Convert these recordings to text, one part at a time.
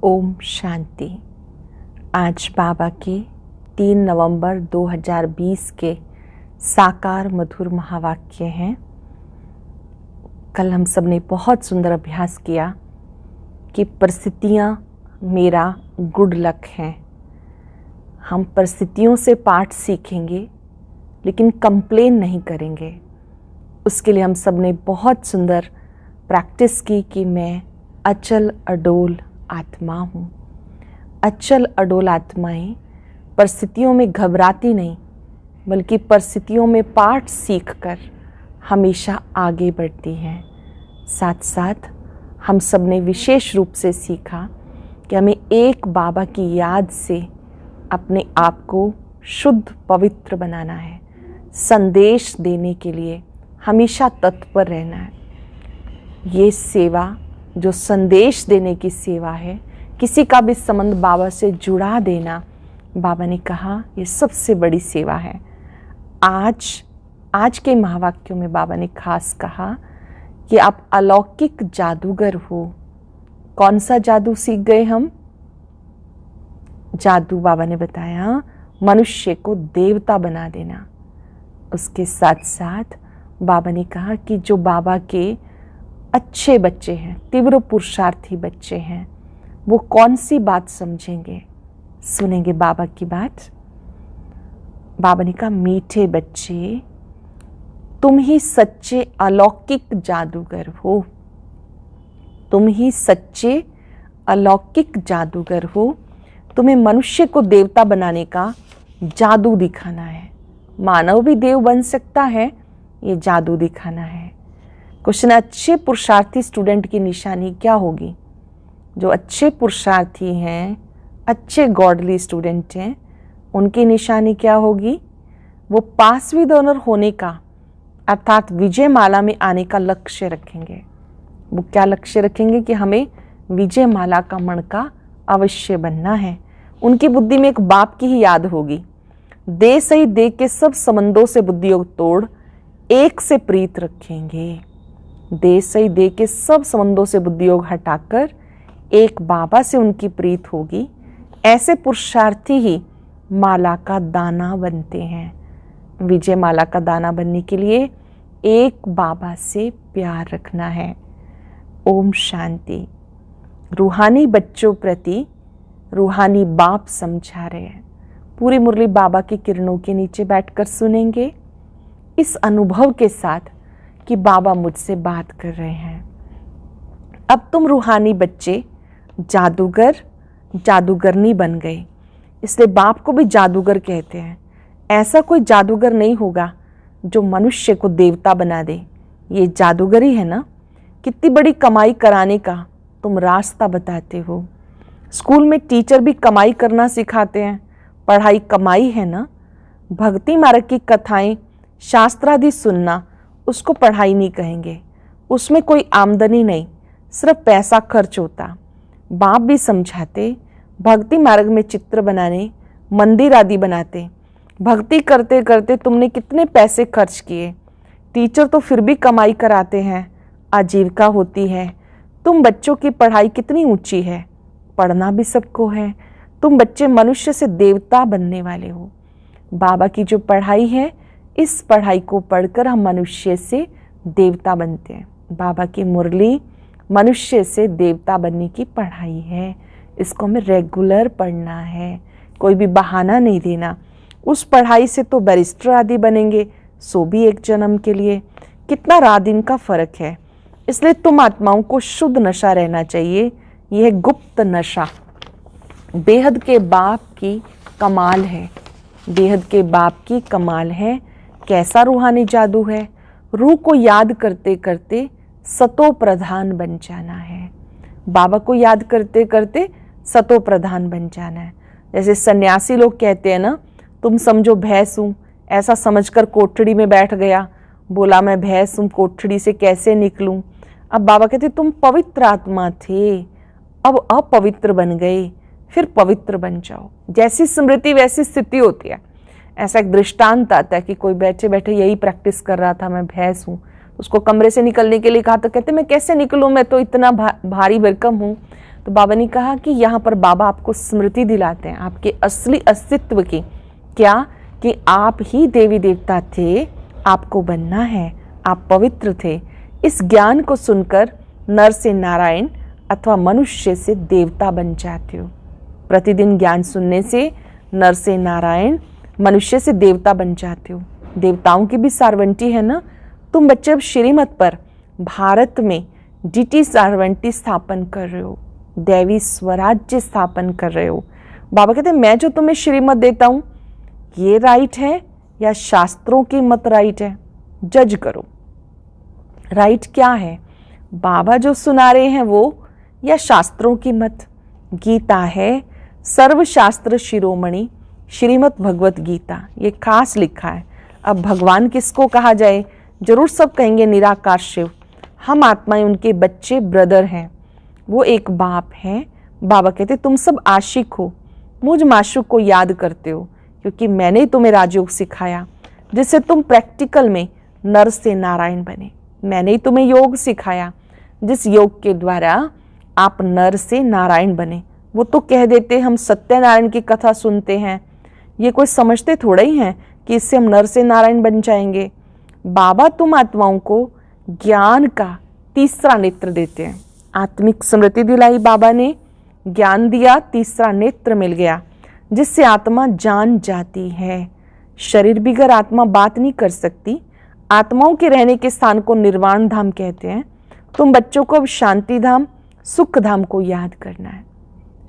ओम शांति। आज बाबा के 3 नवंबर 2020 के साकार मधुर महावाक्य हैं। कल हम सब ने बहुत सुंदर अभ्यास किया कि परिस्थितियाँ मेरा गुड लक हैं। हम परिस्थितियों से पाठ सीखेंगे लेकिन कंप्लेन नहीं करेंगे। उसके लिए हम सब ने बहुत सुंदर प्रैक्टिस की कि मैं अचल अडोल आत्मा हूँ। अचल अडोल आत्माएं परिस्थितियों में घबराती नहीं बल्कि परिस्थितियों में पाठ सीखकर हमेशा आगे बढ़ती हैं। साथ साथ हम सब ने विशेष रूप से सीखा कि हमें एक बाबा की याद से अपने आप को शुद्ध पवित्र बनाना है। संदेश देने के लिए हमेशा तत्पर रहना है। ये सेवा जो संदेश देने की सेवा है, किसी का भी संबंध बाबा से जुड़ा देना, बाबा ने कहा ये सबसे बड़ी सेवा है। आज के महावाक्यों में बाबा ने खास कहा कि आप अलौकिक जादूगर हो। कौन सा जादू सीख गए हम? जादू बाबा ने बताया मनुष्य को देवता बना देना। उसके साथ साथ बाबा ने कहा कि जो बाबा के अच्छे बच्चे हैं, तीव्र पुरुषार्थी बच्चे हैं, वो कौन सी बात समझेंगे, सुनेंगे बाबा की बात। बाबा ने कहा मीठे बच्चे, तुम ही सच्चे अलौकिक जादूगर हो। तुम ही सच्चे अलौकिक जादूगर हो। तुम्हें मनुष्य को देवता बनाने का जादू दिखाना है। मानव भी देव बन सकता है, ये जादू दिखाना है। क्वेश्चन, अच्छे पुरुषार्थी स्टूडेंट की निशानी क्या होगी? जो अच्छे पुरुषार्थी हैं, अच्छे गॉडली स्टूडेंट हैं, उनकी निशानी क्या होगी? वो पास विद ऑनर होने का अर्थात विजय माला में आने का लक्ष्य रखेंगे। वो क्या लक्ष्य रखेंगे कि हमें विजय माला का मणका अवश्य बनना है। उनकी बुद्धि में एक बाप की ही याद होगी। दे सही दे के सब संबंधों से बुद्धियोग तोड़ एक से प्रीत रखेंगे। दे सही दे के सब संबंधों से बुद्धियोग हटाकर एक बाबा से उनकी प्रीत होगी। ऐसे पुरुषार्थी ही माला का दाना बनते हैं। विजय माला का दाना बनने के लिए एक बाबा से प्यार रखना है। ओम शांति। रूहानी बच्चों प्रति रूहानी बाप समझा रहे हैं। पूरी मुरली बाबा की किरणों के नीचे बैठकर सुनेंगे इस अनुभव के साथ कि बाबा मुझसे बात कर रहे हैं। अब तुम रूहानी बच्चे जादूगर जादूगरनी बन गए, इसलिए बाप को भी जादूगर कहते हैं। ऐसा कोई जादूगर नहीं होगा जो मनुष्य को देवता बना दे। ये जादूगरी है ना। कितनी बड़ी कमाई कराने का तुम रास्ता बताते हो। स्कूल में टीचर भी कमाई करना सिखाते हैं। पढ़ाई कमाई है ना। भक्ति मार्ग की कथाएं शास्त्रादि सुनना, उसको पढ़ाई नहीं कहेंगे। उसमें कोई आमदनी नहीं, सिर्फ पैसा खर्च होता। बाप भी समझाते भक्ति मार्ग में चित्र बनाने, मंदिर आदि बनाते। भक्ति करते करते तुमने कितने पैसे खर्च किए। टीचर तो फिर भी कमाई कराते हैं, आजीविका होती है। तुम बच्चों की पढ़ाई कितनी ऊंची है, पढ़ना भी सबको है। तुम बच्चे मनुष्य से देवता बनने वाले हो। बाबा की जो पढ़ाई है, इस पढ़ाई को पढ़कर हम मनुष्य से देवता बनते हैं। बाबा की मुरली मनुष्य से देवता बनने की पढ़ाई है। इसको हमें रेगुलर पढ़ना है, कोई भी बहाना नहीं देना। उस पढ़ाई से तो बैरिस्टर आदि बनेंगे, सो भी एक जन्म के लिए। कितना रात दिन का फर्क है। इसलिए तुम आत्माओं को शुद्ध नशा रहना चाहिए। यह गुप्त नशा बेहद के बाप की कमाल है। बेहद के बाप की कमाल है। कैसा रूहानी जादू है? रूह को याद करते करते सतो प्रधान बन जाना है। बाबा को याद करते करते सतो प्रधान बन जाना है। जैसे सन्यासी लोग कहते हैं ना, तुम समझो भैंस हूँ, ऐसा समझकर कोठड़ी में बैठ गया, बोला मैं भैंस हूँ, कोठड़ी से कैसे निकलूं। अब बाबा कहते तुम पवित्र आत्मा थे, अब अपवित्र बन गए, फिर पवित्र बन जाओ। जैसी स्मृति वैसी स्थिति होती है। ऐसा एक दृष्टांत आता है कि कोई बैठे बैठे यही प्रैक्टिस कर रहा था, मैं भैंस हूँ। उसको कमरे से निकलने के लिए कहा तो कहते मैं कैसे निकलूं, मैं तो इतना भारी भरकम हूँ। तो बाबा ने कहा कि यहाँ पर बाबा आपको स्मृति दिलाते हैं आपके असली अस्तित्व की। क्या? कि आप ही देवी देवता थे, आपको बनना है, आप पवित्र थे। इस ज्ञान को सुनकर नर से नारायण अथवा मनुष्य से देवता बन जाते हो। प्रतिदिन ज्ञान सुनने से नर से नारायण, मनुष्य से देवता बन जाते हो। देवताओं की भी सारवंटी है ना। तुम बच्चे अब श्रीमत पर भारत में डीटी सारवंटी स्थापन कर रहे हो, दैवी स्वराज्य स्थापन कर रहे हो। बाबा कहते हैं मैं जो तुम्हें श्रीमत देता हूं ये राइट है या शास्त्रों की मत राइट है? जज करो, राइट क्या है, बाबा जो सुना रहे हैं वो या शास्त्रों की मत? गीता है सर्वशास्त्र शिरोमणि श्रीमद् भगवत गीता, ये खास लिखा है। अब भगवान किसको कहा जाए? जरूर सब कहेंगे निराकार शिव। हम आत्माएं उनके बच्चे, ब्रदर हैं, वो एक बाप हैं। बाबा कहते तुम सब आशिक हो, मुझ माशूक को याद करते हो क्योंकि मैंने ही तुम्हें राजयोग सिखाया जिससे तुम प्रैक्टिकल में नर से नारायण बने। मैंने ही तुम्हें योग सिखाया जिस योग के द्वारा आप नर से नारायण बने। वो तो कह देते हम सत्यनारायण की कथा सुनते हैं, ये कोई समझते थोड़ा ही हैं कि इससे हम नर से नारायण बन जाएंगे। बाबा तुम आत्माओं को ज्ञान का तीसरा नेत्र देते हैं। आत्मिक स्मृति दिलाई बाबा ने, ज्ञान दिया, तीसरा नेत्र मिल गया जिससे आत्मा जान जाती है। शरीर बिगर आत्मा बात नहीं कर सकती। आत्माओं के रहने के स्थान को निर्वाण धाम कहते हैं। तुम बच्चों को अब शांति धाम, सुख धाम को याद करना है।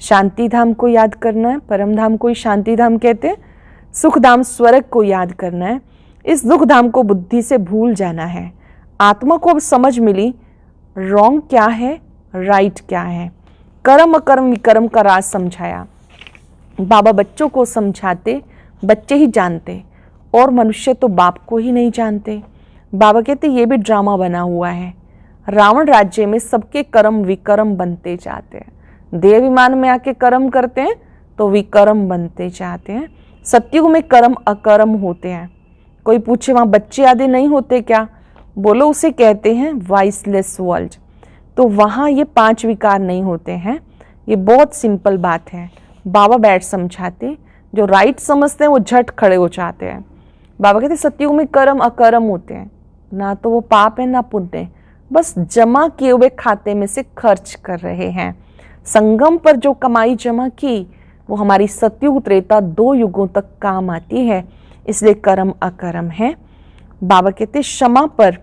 शांति धाम को याद करना है, परम धाम को ही शांति धाम कहते हैं। सुख धाम स्वर्ग को याद करना है। इस दुख धाम को बुद्धि से भूल जाना है। आत्मा को अब समझ मिली रॉन्ग क्या है, राइट क्या है। कर्म अकर्म विकर्म का राज समझाया। बाबा बच्चों को समझाते, बच्चे ही जानते और मनुष्य तो बाप को ही नहीं जानते। बाबा कहते ये भी ड्रामा बना हुआ है। रावण राज्य में सबके कर्म विकर्म बनते जाते हैं। देव विमान में आके कर्म करते हैं तो विकर्म बनते जाते हैं। सत्युग में कर्म अकर्म होते हैं। कोई पूछे वहाँ बच्चे आदि नहीं होते क्या? बोलो उसे कहते हैं वाइसलेस वर्ल्ड। तो वहाँ ये 5 विकार नहीं होते हैं। ये बहुत सिंपल बात है। बाबा बैठ समझाते, जो राइट समझते हैं वो झट खड़े हो जाते हैं। बाबा कहते सत्युग में कर्म अकर्म होते हैं, ना तो वो पाप है ना पुण्य, बस जमा किए हुए खाते में से खर्च कर रहे हैं। संगम पर जो कमाई जमा की वो हमारी सतयुग त्रेता 2 युगों तक काम आती है, इसलिए कर्म अकर्म है। बाबा कहते क्षमा पर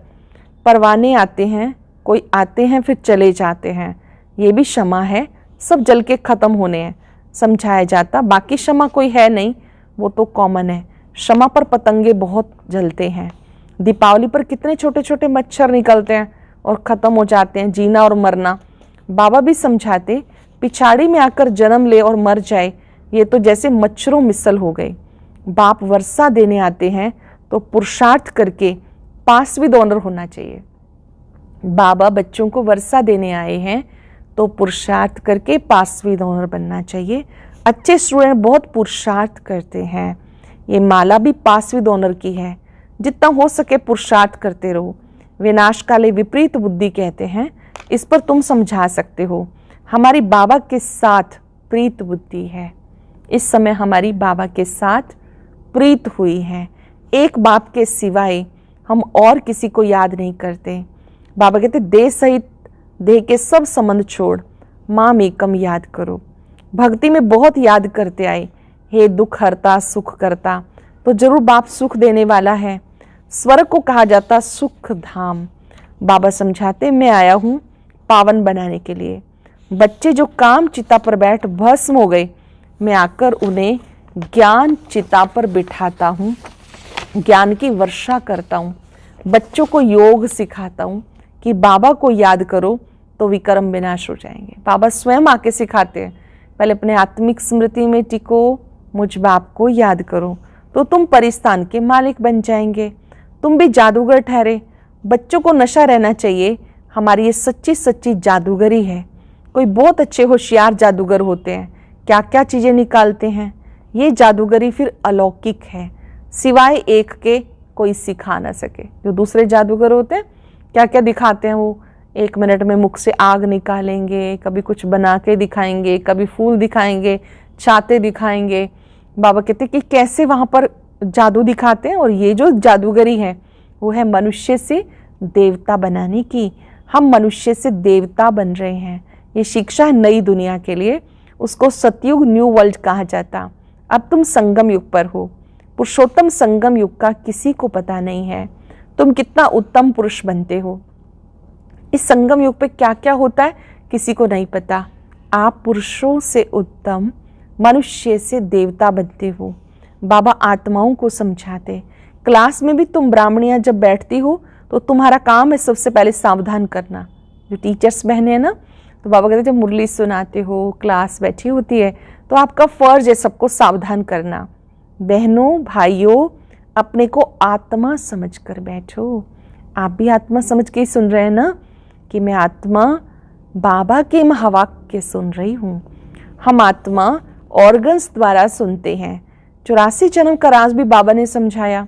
परवाने आते हैं, कोई आते हैं फिर चले जाते हैं, ये भी क्षमा है। सब जल के खत्म होने हैं, समझाया जाता। बाकी क्षमा कोई है नहीं, वो तो कॉमन है। क्षमा पर पतंगे बहुत जलते हैं। दीपावली पर कितने छोटे छोटे मच्छर निकलते हैं और ख़त्म हो जाते हैं। जीना और मरना बाबा भी समझाते, पिछाड़ी में आकर जन्म ले और मर जाए ये तो जैसे मच्छरों मिसल हो गए। बाप वर्षा देने आते हैं तो पुरुषार्थ करके पास विद ऑनर होना चाहिए। बाबा बच्चों को वर्षा देने आए हैं तो पुरुषार्थ करके पास विद ऑनर बनना चाहिए। अच्छे स्टूडेंट बहुत पुरुषार्थ करते हैं। ये माला भी पास विद ऑनर की है। जितना हो सके पुरुषार्थ करते रहो। विनाश काले विपरीत बुद्धि कहते हैं, इस पर तुम समझा सकते हो। हमारी बाबा के साथ प्रीत बुद्धि है। इस समय हमारी बाबा के साथ प्रीत हुई है। एक बाप के सिवाय हम और किसी को याद नहीं करते। बाबा कहते देह सहित देह के सब संबंध छोड़ माम एकम याद करो। भक्ति में बहुत याद करते आए, हे दुख हरता सुख करता, तो जरूर बाप सुख देने वाला है। स्वर्ग को कहा जाता सुख धाम। बाबा समझाते मैं आया हूँ पावन बनाने के लिए। बच्चे जो काम चिता पर बैठ भस्म हो गए, मैं आकर उन्हें ज्ञान चिता पर बिठाता हूँ, ज्ञान की वर्षा करता हूँ। बच्चों को योग सिखाता हूँ कि बाबा को याद करो तो विकर्म विनाश हो जाएंगे। बाबा स्वयं आके सिखाते हैं, पहले अपने आत्मिक स्मृति में टिको, मुझ बाप को याद करो तो तुम परिस्थान के मालिक बन जाएंगे। तुम भी जादूगर ठहरे। बच्चों को नशा रहना चाहिए, हमारी ये सच्ची सच्ची जादूगरी है। कोई बहुत अच्छे होशियार जादूगर होते हैं, क्या क्या चीज़ें निकालते हैं। ये जादूगरी फिर अलौकिक है, सिवाय एक के कोई सिखा ना सके। जो दूसरे जादूगर होते हैं क्या क्या दिखाते हैं, वो 1 मिनट में मुख से आग निकालेंगे, कभी कुछ बना के दिखाएंगे, कभी फूल दिखाएंगे, छाते दिखाएंगे। बाबा कहते कि कैसे वहाँ पर जादू दिखाते हैं। और ये जो जादूगरी है वो है मनुष्य से देवता बनाने की। हम मनुष्य से देवता बन रहे हैं। ये शिक्षा है नई दुनिया के लिए। उसको सतयुग, न्यू वर्ल्ड कहा जाता। अब तुम संगम युग पर हो। पुरुषोत्तम संगम युग का किसी को पता नहीं है। तुम कितना उत्तम पुरुष बनते हो। इस संगम युग पे क्या क्या होता है किसी को नहीं पता। आप पुरुषों से उत्तम, मनुष्य से देवता बनते हो। बाबा आत्माओं को समझाते। क्लास में भी तुम ब्राह्मणियां जब बैठती हो तो तुम्हारा काम है सबसे पहले सावधान करना। जो टीचर्स बहने हैं ना, तो बाबा कहते जब मुरली सुनाते हो, क्लास बैठी होती है, तो आपका फर्ज है सबको सावधान करना। बहनों भाइयों, अपने को आत्मा समझ कर बैठो। आप भी आत्मा समझ के ही सुन रहे हैं ना कि मैं आत्मा बाबा के महावाक्य सुन रही हूँ। हम आत्मा ऑर्गन्स द्वारा सुनते हैं। 84 जन्म का राज भी बाबा ने समझाया।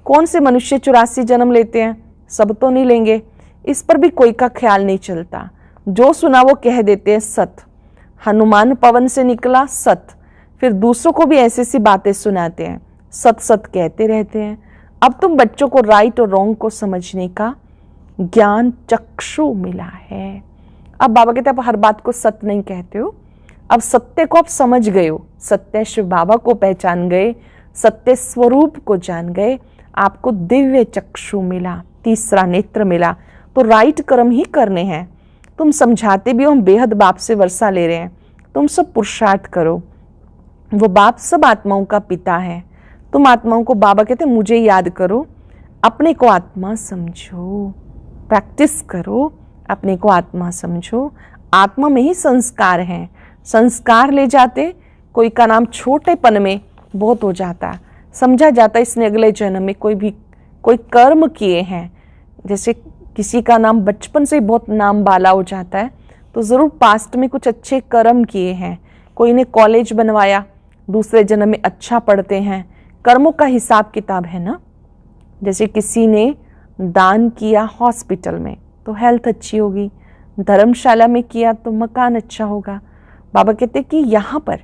कौन से मनुष्य 84 जन्म लेते हैं? सब तो नहीं लेंगे। इस पर भी कोई का ख्याल नहीं चलता। जो सुना वो कह देते हैं सत। हनुमान पवन से निकला सत। फिर दूसरों को भी ऐसी सी बातें सुनाते हैं, सत सत कहते रहते हैं। अब तुम बच्चों को राइट और रॉन्ग को समझने का ज्ञान चक्षु मिला है। अब बाबा कहते हैं आप हर बात को सत्य नहीं कहते हो। अब सत्य को आप समझ गए हो। सत्य शिव बाबा को पहचान गए, सत्य स्वरूप को जान गए, आपको दिव्य चक्षु मिला, तीसरा नेत्र मिला। तो राइट कर्म ही करने हैं। तुम समझाते भी हो हम बेहद बाप से वर्षा ले रहे हैं। तुम सब पुरुषार्थ करो। वो बाप सब आत्माओं का पिता है। तुम आत्माओं को, बाबा कहते मुझे याद करो, अपने को आत्मा समझो, प्रैक्टिस करो, अपने को आत्मा समझो। आत्मा में ही संस्कार हैं। संस्कार ले जाते, कोई का नाम छोटेपन में बहुत हो जाता, समझा जाता इसने अगले जन्म में कोई कर्म किए हैं। जैसे किसी का नाम बचपन से बहुत नाम बाला हो जाता है तो ज़रूर पास्ट में कुछ अच्छे कर्म किए हैं। कोई ने कॉलेज बनवाया, दूसरे जन्म में अच्छा पढ़ते हैं। कर्मों का हिसाब किताब है ना। जैसे किसी ने दान किया हॉस्पिटल में तो हेल्थ अच्छी होगी, धर्मशाला में किया तो मकान अच्छा होगा। बाबा कहते कि यहाँ पर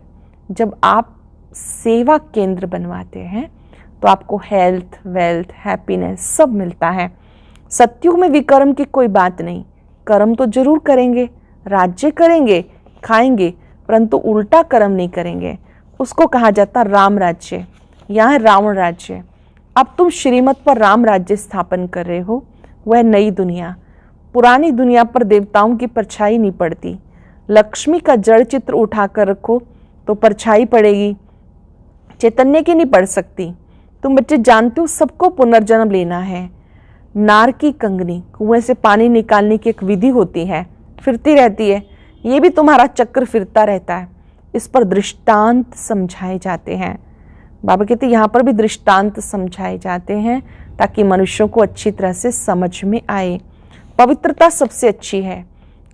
जब आप सेवा केंद्र बनवाते हैं तो आपको हेल्थ, वेल्थ, हैप्पीनेस सब मिलता है। सत्युग में विकर्म की कोई बात नहीं। कर्म तो जरूर करेंगे, राज्य करेंगे, खाएंगे, परंतु उल्टा कर्म नहीं करेंगे। उसको कहा जाता राम राज्य। यहाँ है रावण राज्य। अब तुम श्रीमत पर राम राज्य स्थापन कर रहे हो। वह नई दुनिया। पुरानी दुनिया पर देवताओं की परछाई नहीं पड़ती। लक्ष्मी का जड़ चित्र उठाकर रखो तो परछाई पड़ेगी, चैतन्य की नहीं पड़ सकती। तुम बच्चे जानते हो सबको पुनर्जन्म लेना है। नार की कंगनी, कुएं से पानी निकालने की एक विधि होती है, फिरती रहती है। ये भी तुम्हारा चक्र फिरता रहता है। इस पर दृष्टांत समझाए जाते हैं। बाबा कहते यहाँ पर भी दृष्टांत समझाए जाते हैं ताकि मनुष्यों को अच्छी तरह से समझ में आए। पवित्रता सबसे अच्छी है।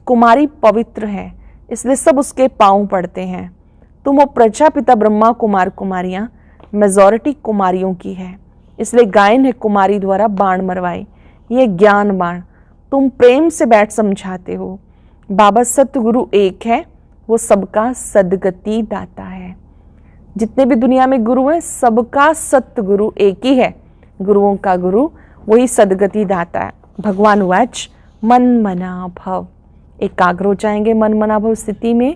कुमारी पवित्र है, इसलिए सब उसके पांव पड़ते हैं। तुम वो प्रजापिता ब्रह्मा कुमार कुमारियां, मेजॉरिटी कुमारियों की है, इसलिए गायन है कुमारी द्वारा बाण मरवाए। ये ज्ञान बाण तुम प्रेम से बैठ समझाते हो। बाबा सतगुरु एक है, वो सबका सदगति दाता है। जितने भी दुनिया में गुरु हैं सबका सतगुरु एक ही है। गुरुओं का गुरु वही सदगति दाता है। भगवान वाच मन मना भव। एकाग्र हो जाएंगे मन मना भव स्थिति में,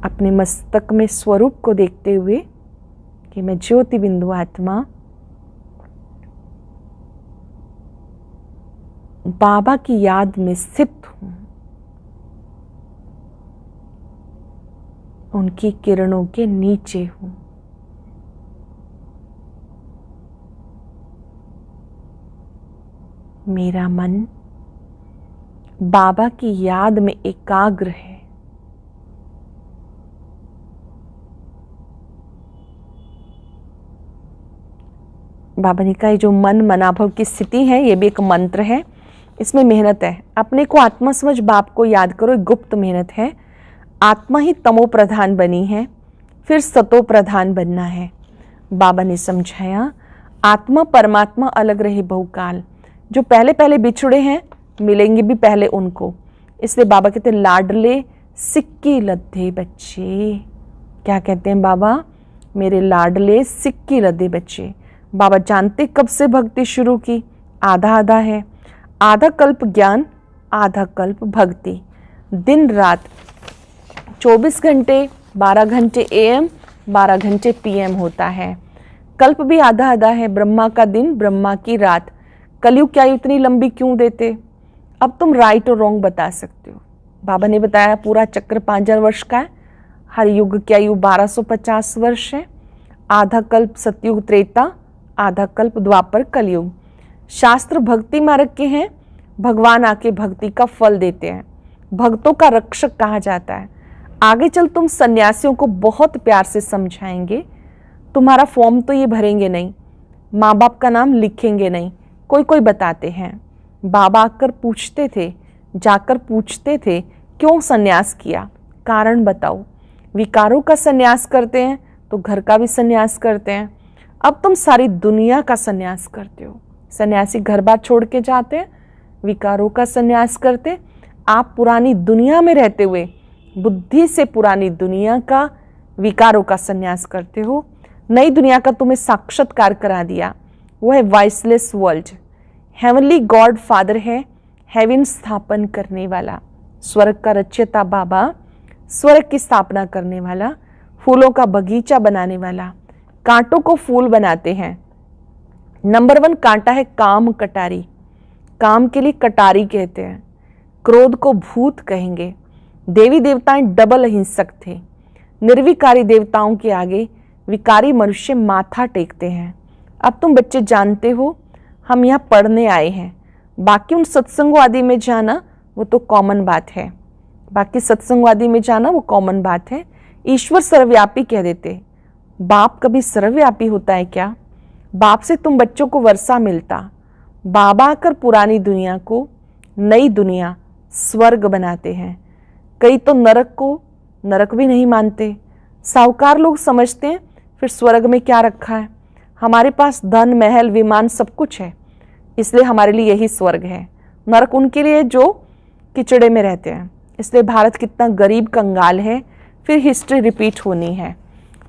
अपने मस्तक में स्वरूप को देखते हुए कि मैं ज्योति बिंदु आत्मा बाबा की याद में स्थित हूं। उनकी किरणों के नीचे हूं। मेरा मन बाबा की याद में एकाग्र है। बाबा ने कहा जो मन मनाभव की स्थिति है ये भी एक मंत्र है। इसमें मेहनत है। अपने को आत्मा समझ बाप को याद करो, एक गुप्त मेहनत है। आत्मा ही तमो प्रधान बनी है, फिर सतो प्रधान बनना है। बाबा ने समझाया आत्मा परमात्मा अलग रहे बहुकाल। जो पहले पहले बिछुड़े हैं मिलेंगे भी पहले उनको। इसलिए बाबा कहते हैं लाडले सिक्की लद्दे बच्चे। क्या कहते हैं बाबा? मेरे लाडले सिक्की लद्दे बच्चे। बाबा जानते कब से भक्ति शुरू की? आधा आधा है, आधा कल्प ज्ञान, आधा कल्प भक्ति। दिन रात 24 घंटे, 12 घंटे AM, 12 घंटे PM होता है। कल्प भी आधा आधा है, ब्रह्मा का दिन, ब्रह्मा की रात। कलयुग क्या इतनी लंबी क्यों देते? अब तुम राइट और रॉन्ग बता सकते हो। बाबा ने बताया पूरा चक्र 5000 वर्ष का है। हर युग की आयु 1250 वर्ष है। आधा कल्प सतयुग त्रेता, आधा कल्प द्वापर कलयुग। शास्त्र भक्ति मार्ग के हैं। भगवान आके भक्ति का फल देते हैं। भक्तों का रक्षक कहा जाता है। आगे चल तुम सन्यासियों को बहुत प्यार से समझाएंगे। तुम्हारा फॉर्म तो ये भरेंगे नहीं, माँ बाप का नाम लिखेंगे नहीं, कोई कोई बताते हैं। बाबा आकर पूछते थे, जाकर पूछते थे क्यों सन्यास किया, कारण बताओ। विकारों का सन्यास करते हैं तो घर का भी सन्यास करते हैं। अब तुम सारी दुनिया का सन्यास करते हो। सन्यासी घर बार छोड़ के जाते हैं, विकारों का सन्यास करते। आप पुरानी दुनिया में रहते हुए बुद्धि से पुरानी दुनिया का, विकारों का सन्यास करते हो। नई दुनिया का तुम्हें साक्षात्कार करा दिया, वो है voiceless world. Heavenly God father है, हेवन स्थापन करने वाला, स्वर्ग का रचयिता बाबा, स्वर्ग की स्थापना करने वाला, फूलों का बगीचा बनाने वाला, कांटों को फूल बनाते हैं। नंबर 1 कांटा है काम कटारी, काम के लिए कटारी कहते हैं। क्रोध को भूत कहेंगे। देवी देवताएं डबल अहिंसक थे। निर्विकारी देवताओं के आगे विकारी मनुष्य माथा टेकते हैं। अब तुम बच्चे जानते हो हम यहाँ पढ़ने आए हैं। बाकी उन सत्संगों आदि में जाना वो तो कॉमन बात है, बाकी सत्संगों आदि में जाना वो कॉमन बात है। ईश्वर सर्वव्यापी कह देते। बाप कभी सर्वव्यापी होता है क्या? बाप से तुम बच्चों को वर्षा मिलता। बाबा आकर पुरानी दुनिया को नई दुनिया स्वर्ग बनाते हैं। कई तो नरक को नरक भी नहीं मानते। साहूकार लोग समझते हैं फिर स्वर्ग में क्या रखा है। हमारे पास धन महल विमान सब कुछ है, इसलिए हमारे लिए यही स्वर्ग है। नरक उनके लिए जो किचड़े में रहते हैं। इसलिए भारत कितना गरीब कंगाल है, फिर हिस्ट्री रिपीट होनी है।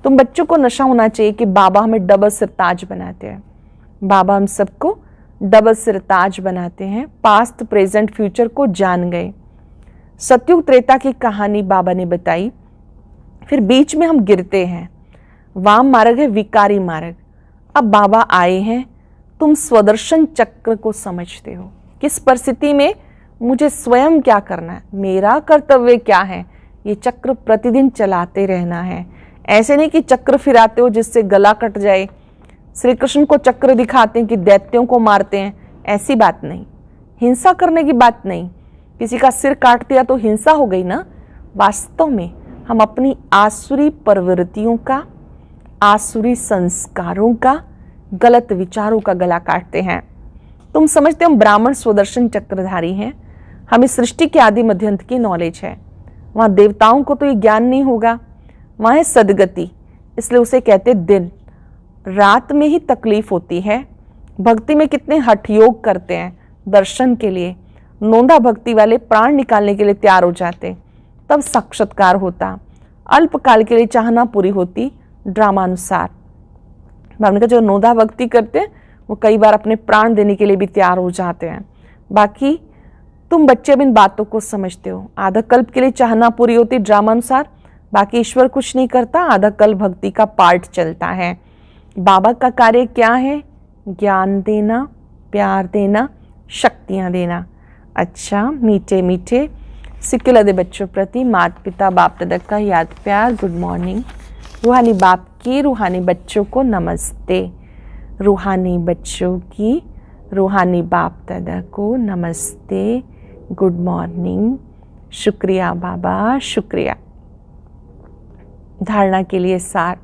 तुम बच्चों को नशा होना चाहिए कि बाबा हमें डबल सिरताज बनाते हैं। बाबा हम सबको डबल सिरताज बनाते हैं। पास्ट प्रेजेंट फ्यूचर को जान गए। सतयुग त्रेता की कहानी बाबा ने बताई। फिर बीच में हम गिरते हैं। वाम मार्ग है विकारी मार्ग। अब बाबा आए हैं। तुम स्वदर्शन चक्र को समझते हो। किस परिस्थिति में मुझे स्वयं क्या करना है, मेरा कर्तव्य क्या है, ये चक्र प्रतिदिन चलाते रहना है। ऐसे नहीं कि चक्र फिराते हो जिससे गला कट जाए। श्री कृष्ण को चक्र दिखाते हैं कि दैत्यों को मारते हैं, ऐसी बात नहीं। हिंसा करने की बात नहीं। किसी का सिर काट दिया तो हिंसा हो गई ना। वास्तव में हम अपनी आसुरी प्रवृत्तियों का, आसुरी संस्कारों का, गलत विचारों का गला काटते हैं। तुम समझते हो हम ब्राह्मण स्वदर्शन चक्रधारी हैं, हमें सृष्टि के आदि मध्यंत की नॉलेज है। वहाँ देवताओं को तो ये ज्ञान नहीं होगा। वहाँ है सदगति, इसलिए उसे कहते दिन। रात में ही तकलीफ होती है। भक्ति में कितने हठ योग करते हैं दर्शन के लिए। नोंदा भक्ति वाले प्राण निकालने के लिए तैयार हो जाते, तब साक्षात्कार होता। अल्पकाल के लिए चाहना पूरी होती ड्रामानुसार। हमने कहा जो नोंदा भक्ति करते हैं वो कई बार अपने प्राण देने के लिए भी तैयार हो जाते हैं। बाकी तुम बच्चे अब इन बातों को समझते हो। आधा कल्प के लिए चाहना पूरी होती ड्रामानुसार, बाकी ईश्वर कुछ नहीं करता। आधा कल्प भक्ति का पार्ट चलता है। बाबा का कार्य क्या है? ज्ञान देना, प्यार देना, शक्तियाँ देना। अच्छा मीठे मीठे सिक्के लदे बच्चों प्रति माता पिता बाप दादा का याद प्यार गुड मॉर्निंग। रूहानी बाप की रूहानी बच्चों को नमस्ते। रूहानी बच्चों की रूहानी बाप दादा को नमस्ते, गुड मॉर्निंग। शुक्रिया बाबा, शुक्रिया। धारणा के लिए सार।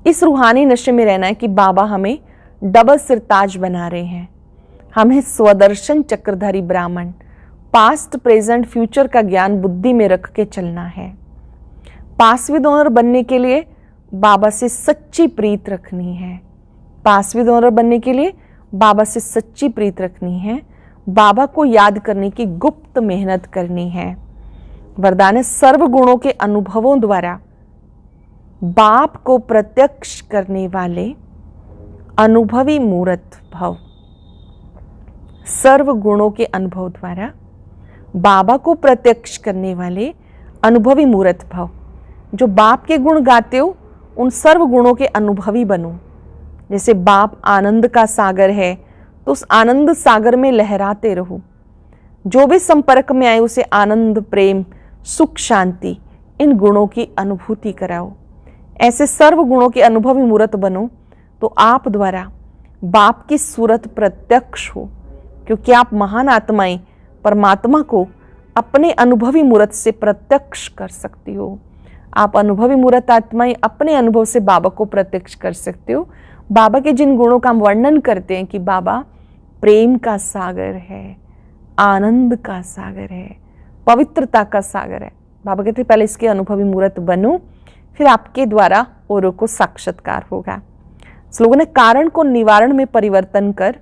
इस रूहानी नशे में रहना है कि बाबा हमें डबल सिरताज बना रहे हैं। हमें स्वदर्शन चक्रधारी ब्राह्मण, पास्ट प्रेजेंट फ्यूचर का ज्ञान बुद्धि में रख के चलना है। पासविद ओनर बनने के लिए बाबा से सच्ची प्रीत रखनी है। पासविद ओनर बनने के लिए बाबा से सच्ची प्रीत रखनी है। बाबा को याद करने की गुप्त मेहनत करनी है। वरदान है सर्व गुणों के अनुभवों द्वारा बाप को प्रत्यक्ष करने वाले अनुभवी मूर्त भव। सर्व गुणों के अनुभव द्वारा बाबा को प्रत्यक्ष करने वाले अनुभवी मूर्त भव। जो बाप के गुण गाते हो उन सर्व गुणों के अनुभवी बनो। जैसे बाप आनंद का सागर है तो उस आनंद सागर में लहराते रहो। जो भी संपर्क में आए उसे आनंद, प्रेम, सुख, शांति, इन गुणों की अनुभूति कराओ। ऐसे सर्व गुणों के अनुभवी मूर्त बनो तो आप द्वारा बाप की सूरत प्रत्यक्ष हो, क्योंकि आप महान आत्माएं परमात्मा को अपने अनुभवी मूर्त से प्रत्यक्ष कर सकती हो। आप अनुभवी मूर्त आत्माएं अपने अनुभव से बाबा को प्रत्यक्ष कर सकते हो। बाबा के जिन गुणों का हम वर्णन करते हैं कि बाबा प्रेम का सागर है, आनंद का सागर है, पवित्रता का सागर है, बाबा कहते पहले इसके अनुभवी मूर्त बनो, फिर आपके द्वारा औरों को साक्षात्कार होगा। लोगों ने कारण को निवारण में परिवर्तन कर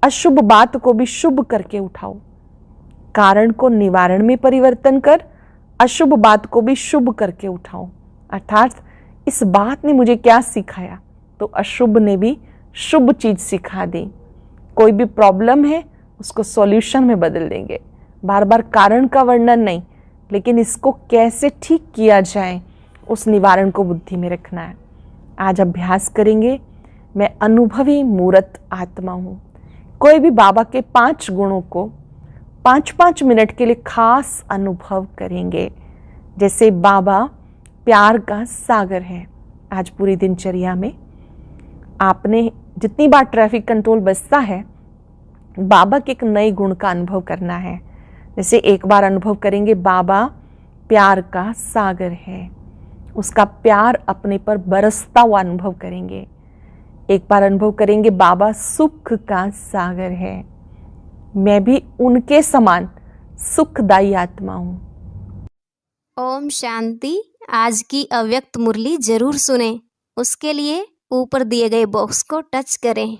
अशुभ बात को भी शुभ करके उठाओ। कारण को निवारण में परिवर्तन कर अशुभ बात को भी शुभ करके उठाओ। अर्थात इस बात ने मुझे क्या सिखाया तो अशुभ ने भी शुभ चीज सिखा दी। कोई भी प्रॉब्लम है उसको सॉल्यूशन में बदल देंगे। बार बार कारण का वर्णन नहीं, लेकिन इसको कैसे ठीक किया जाए उस निवारण को बुद्धि में रखना है। आज अभ्यास करेंगे, मैं अनुभवी मूर्त आत्मा हूँ। कोई भी बाबा के 5 गुणों को 5-5 मिनट के लिए खास अनुभव करेंगे। जैसे बाबा प्यार का सागर है। आज पूरी दिनचर्या में आपने जितनी बार ट्रैफिक कंट्रोल बजता है, बाबा के एक नए गुण का अनुभव करना है। जैसे एक बार अनुभव करेंगे बाबा प्यार का सागर है, उसका प्यार अपने पर बरसता हुआ अनुभव करेंगे। एक बार अनुभव करेंगे बाबा सुख का सागर है, मैं भी उनके समान सुखदायी आत्मा हूँ। ओम शांति। आज की अव्यक्त मुरली जरूर सुने। उसके लिए ऊपर दिए गए बॉक्स को टच करें।